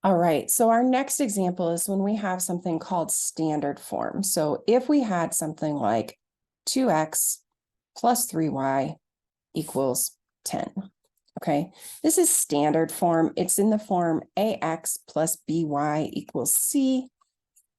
All right, so our next example is when we have something called standard form. So if we had something like 2x plus 3y equals 10, okay? This is standard form. It's in the form ax plus by equals c,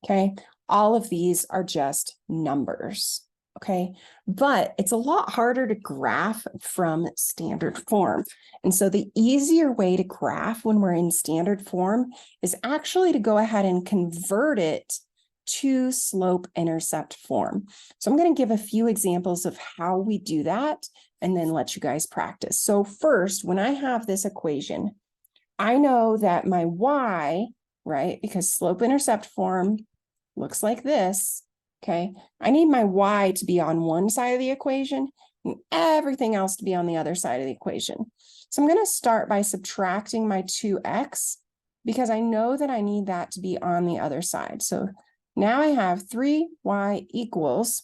okay? All of these are just numbers, okay? But it's a lot harder to graph from standard form. And so the easier way to graph when we're in standard form is actually to go ahead and convert it to slope-intercept form. So I'm going to give a few examples of how we do that and then let you guys practice. So first, when I have this equation, I know that my y, right, because slope-intercept form looks like this, okay? I need my y to be on one side of the equation and everything else to be on the other side of the equation. So I'm going to start by subtracting my 2x because I know that I need that to be on the other side. So now I have 3y equals,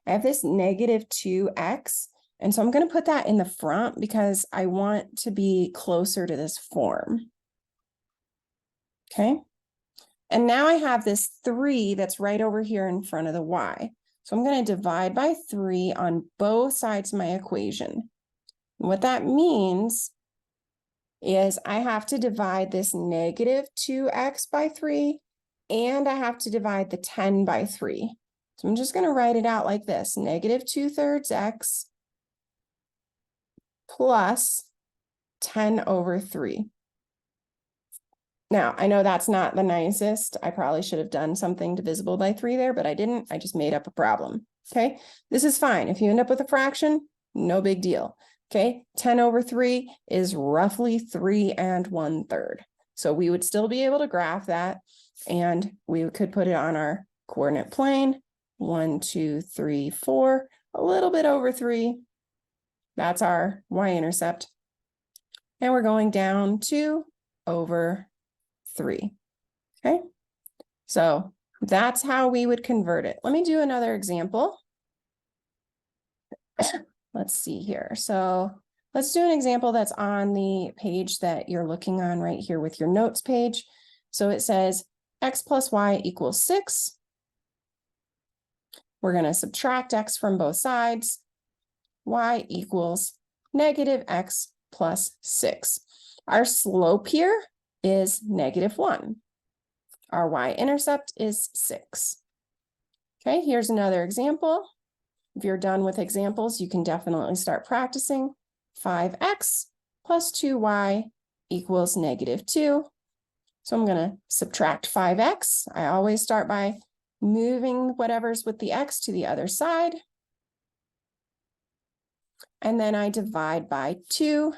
I have this negative 2x, and so I'm going to put that in the front because I want to be closer to this form. Okay? And now I have this 3 that's right over here in front of the y. So I'm going to divide by 3 on both sides of my equation. And what that means is I have to divide this negative 2x by 3, and I have to divide the 10 by 3. So I'm just going to write it out like this: negative 2/3 x plus 10 over 3. Now, I know that's not the nicest. I probably should have done something divisible by 3 there, but I didn't. I just made up a problem. Okay, this is fine. If you end up with a fraction, no big deal. Okay, 10 over 3 is roughly 3 1/3. So we would still be able to graph that, and we could put it on our coordinate plane. 1, 2, 3, 4, a little bit over 3. That's our y-intercept. And we're going down 2 over 3. Okay, so that's how we would convert it. Let me do another example. Let's see here. So let's do an example that's on the page that you're looking on right here with your notes page. So it says x plus y equals 6. We're going to subtract x from both sides. Y equals negative x plus 6. Our slope here is -1. Our y-intercept is 6. Okay, here's another example. If you're done with examples, you can definitely start practicing. 5x plus 2y equals -2. So I'm going to subtract 5x. I always start by moving whatever's with the x to the other side. And then I divide by 2.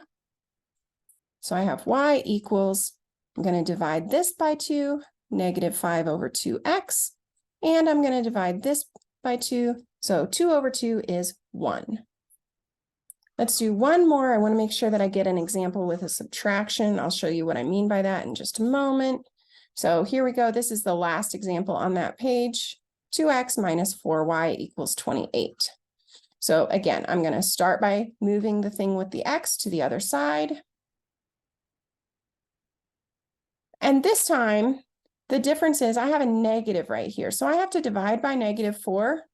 So I have y equals, I'm going to divide this by 2, -5 over 2x, and I'm going to divide this by 2, so 2 over 2 is 1. Let's do one more. I want to make sure that I get an example with a subtraction. I'll show you what I mean by that in just a moment. So here we go. This is the last example on that page. 2x minus 4y equals 28. So again, I'm going to start by moving the thing with the x to the other side. And this time, the difference is I have a negative right here. So I have to divide by -4.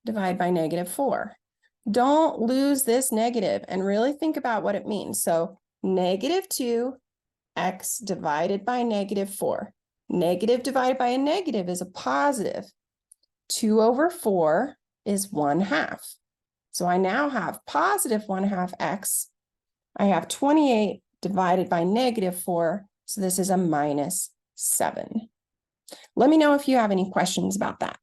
Divide by -4. Don't lose this negative and really think about what it means. So -2x divided by -4. Negative divided by a negative is a positive. 2 over 4 is 1/2. So I now have positive 1/2 x. I have 28 divided by -4. So this is a -7. Let me know if you have any questions about that.